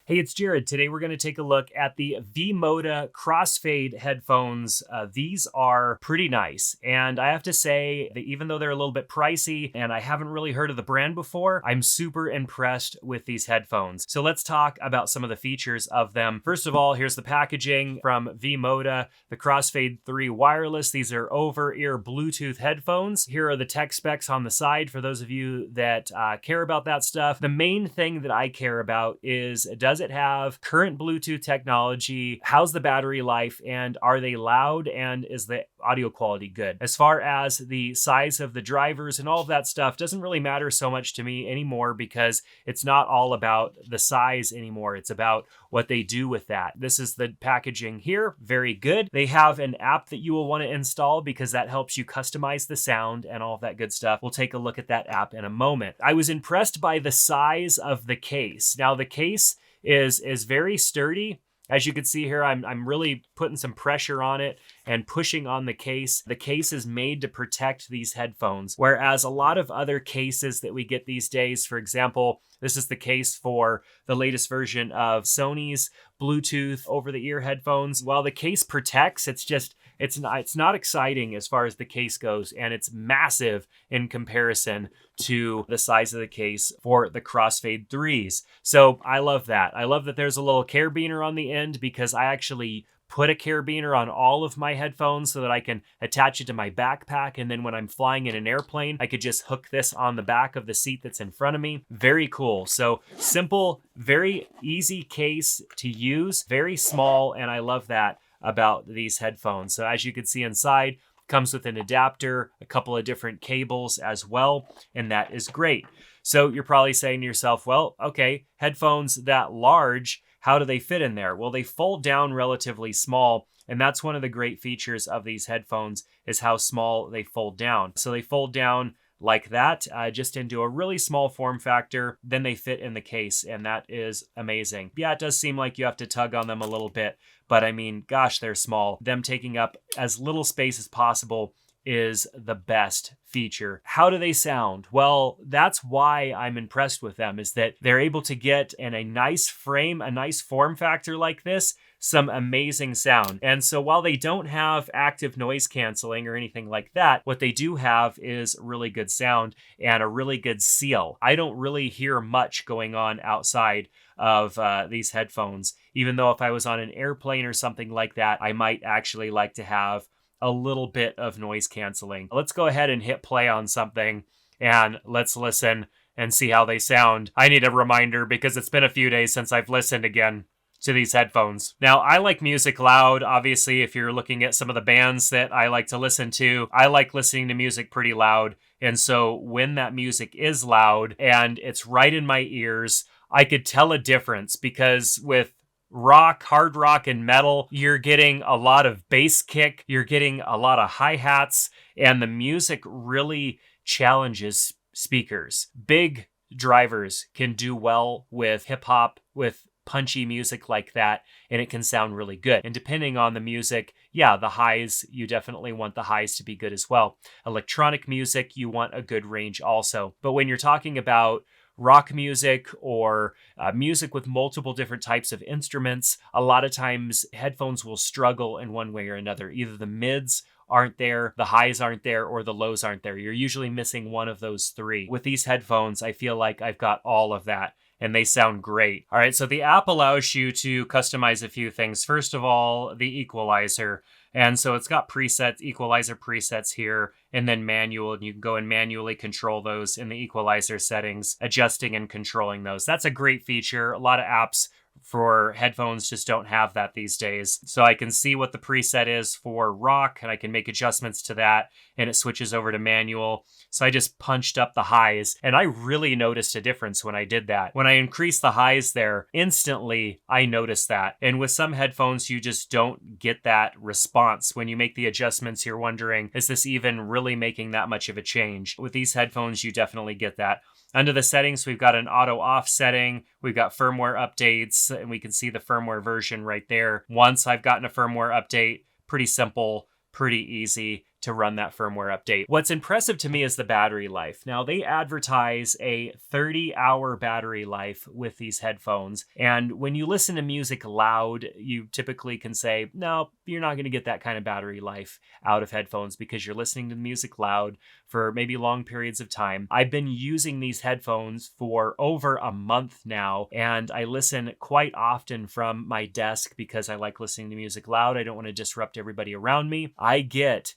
Hey, it's Jared. Today we're going to take a look at the V-Moda Crossfade headphones. These are pretty nice. And I have to say that even though they're a little bit pricey and I haven't really heard of the brand before, I'm super impressed with these headphones. So let's talk about some of the features of them. First of all, here's the packaging from V-Moda, the Crossfade 3 wireless. These are over-ear Bluetooth headphones. Here are the tech specs on the side for those of you that care about that stuff. The main thing that I care about is, does it have current Bluetooth technology? How's the battery life? And are they loud? And is the audio quality good? As far as the size of the drivers and all of that stuff doesn't really matter so much to me anymore because it's not all about the size anymore. It's about what they do with that. This is the packaging here. Very good. They have an app that you will want to install because that helps you customize the sound and all of that good stuff. We'll take a look at that app in a moment. I was impressed by the size of the case. Now the case is very sturdy. As you can see here, I'm really putting some pressure on it and pushing on the case. The case is made to protect these headphones, whereas a lot of other cases that we get these days, for example, this is the case for the latest version of Sony's Bluetooth over-the-ear headphones. While the case protects, it's not exciting as far as the case goes, and it's massive in comparison to the size of the case for the Crossfade 3s. So I love that. I love that there's a little carabiner on the end because I actually put a carabiner on all of my headphones so that I can attach it to my backpack. And then when I'm flying in an airplane, I could just hook this on the back of the seat that's in front of me. Very cool. So simple, very easy case to use, very small. And I love that about these headphones. So as you can see inside, comes with an adapter, a couple of different cables as well. And that is great. So you're probably saying to yourself, well, okay, headphones that large, how do they fit in there? Well, they fold down relatively small, and that's one of the great features of these headphones is how small they fold down. So they fold down like that, just into a really small form factor, then they fit in the case, and that is amazing. Yeah, it does seem like you have to tug on them a little bit, but I mean, gosh, they're small. Them taking up as little space as possible is the best feature. How do they sound? Well, that's why I'm impressed with them, is that they're able to get in a nice frame, a nice form factor like this, some amazing sound. And so while they don't have active noise canceling or anything like that, what they do have is really good sound and a really good seal. I don't really hear much going on outside of these headphones, even though if I was on an airplane or something like that, I might actually like to have a little bit of noise canceling. Let's go ahead and hit play on something and let's listen and see how they sound. I need a reminder because it's been a few days since I've listened again to these headphones. Now, I like music loud. Obviously, if you're looking at some of the bands that I like to listen to, I like listening to music pretty loud. And so when that music is loud and it's right in my ears, I could tell a difference because with rock, hard rock, and metal, you're getting a lot of bass kick, you're getting a lot of hi-hats, and the music really challenges speakers. Big drivers can do well with hip-hop, with punchy music like that, and it can sound really good. And depending on the music, yeah, the highs, you definitely want the highs to be good as well. Electronic music, you want a good range also. But when you're talking about rock music or music with multiple different types of instruments, a lot of times headphones will struggle in one way or another. Either the mids aren't there, the highs aren't there, or the lows aren't there. You're usually missing one of those three. With these headphones, I feel like I've got all of that, and they sound great. All right, so the app allows you to customize a few things. First of all, the equalizer. And so it's got presets, equalizer presets here, and then manual, and you can go and manually control those in the equalizer settings, adjusting and controlling those. That's a great feature. A lot of apps for headphones just don't have that these days. So I can see what the preset is for rock, and I can make adjustments to that, and it switches over to manual. So I just punched up the highs, and I really noticed a difference when I did that. When I increased the highs there, instantly I noticed that. And with some headphones, you just don't get that response. When you make the adjustments, you're wondering, is this even really making that much of a change? With these headphones, you definitely get that. Under the settings, we've got an auto off setting. We've got firmware updates, and we can see the firmware version right there. Once I've gotten a firmware update, pretty simple, pretty easy to run that firmware update. What's impressive to me is the battery life. Now, they advertise a 30-hour battery life with these headphones, and when you listen to music loud, you typically can say, no, you're not going to get that kind of battery life out of headphones because you're listening to music loud for maybe long periods of time. I've been using these headphones for over a month now, and I listen quite often from my desk because I like listening to music loud. I don't want to disrupt everybody around me. I get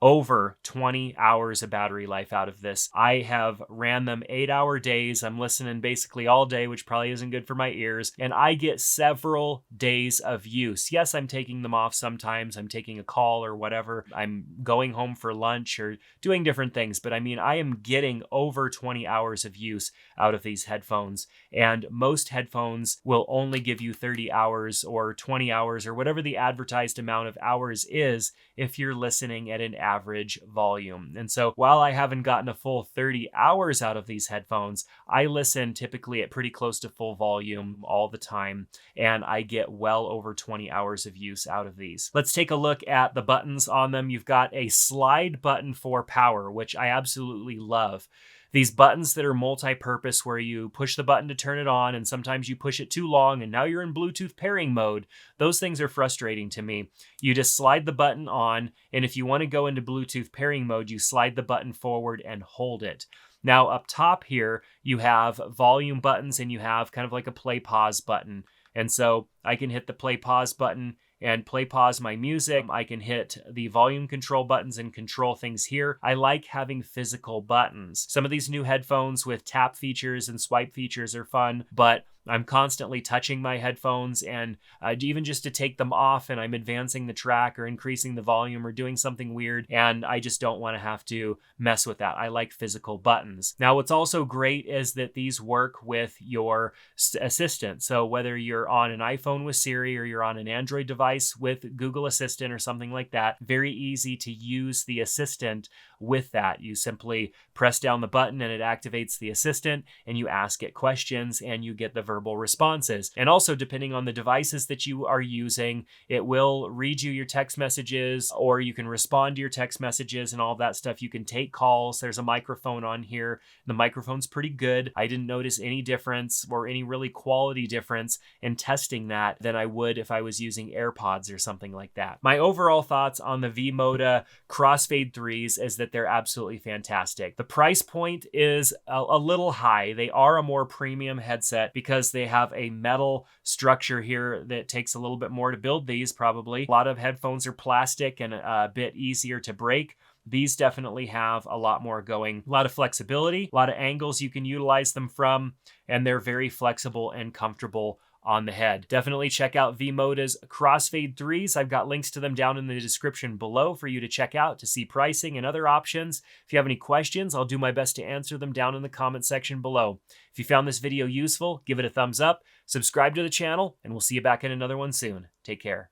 over 20 hours of battery life out of this. I have ran them 8-hour days. I'm listening basically all day, which probably isn't good for my ears. And I get several days of use. Yes, I'm taking them off sometimes. I'm taking a call or whatever. I'm going home for lunch or doing different things. But I mean, I am getting over 20 hours of use out of these headphones. And most headphones will only give you 30 hours or 20 hours or whatever the advertised amount of hours is if you're listening at an average volume. And so while I haven't gotten a full 30 hours out of these headphones, I listen typically at pretty close to full volume all the time, and I get well over 20 hours of use out of these. Let's take a look at the buttons on them. You've got a slide button for power, which I absolutely love. These buttons that are multi-purpose where you push the button to turn it on and sometimes you push it too long and now you're in Bluetooth pairing mode. Those things are frustrating to me. You just slide the button on, and if you want to go into Bluetooth pairing mode, you slide the button forward and hold it. Now up top here, you have volume buttons and you have kind of like a play pause button. And so I can hit the play pause button and play pause my music. I can hit the volume control buttons and control things here. I like having physical buttons. Some of these new headphones with tap features and swipe features are fun, but I'm constantly touching my headphones, and even just to take them off and I'm advancing the track or increasing the volume or doing something weird, and I just don't want to have to mess with that. I like physical buttons. Now, what's also great is that these work with your assistant. So whether you're on an iPhone with Siri or you're on an Android device with Google Assistant or something like that, very easy to use the assistant with that. You simply press down the button and it activates the assistant, and you ask it questions and you get the verbal responses. And also, depending on the devices that you are using, it will read you your text messages, or you can respond to your text messages and all that stuff. You can take calls. There's a microphone on here. The microphone's pretty good. I didn't notice any difference or any really quality difference in testing that than I would if I was using AirPods or something like that. My overall thoughts on the V-Moda Crossfade 3s is that they're absolutely fantastic. The price point is a little high. They are a more premium headset because they have a metal structure here that takes a little bit more to build these, probably. A lot of headphones are plastic and a bit easier to break. These definitely have a lot more going, a lot of flexibility, a lot of angles you can utilize them from, and they're very flexible and comfortable on the head. Definitely check out V-Moda's Crossfade 3s. I've got links to them down in the description below for you to check out to see pricing and other options. If you have any questions, I'll do my best to answer them down in the comment section below. If you found this video useful, give it a thumbs up, subscribe to the channel, and we'll see you back in another one soon. Take care.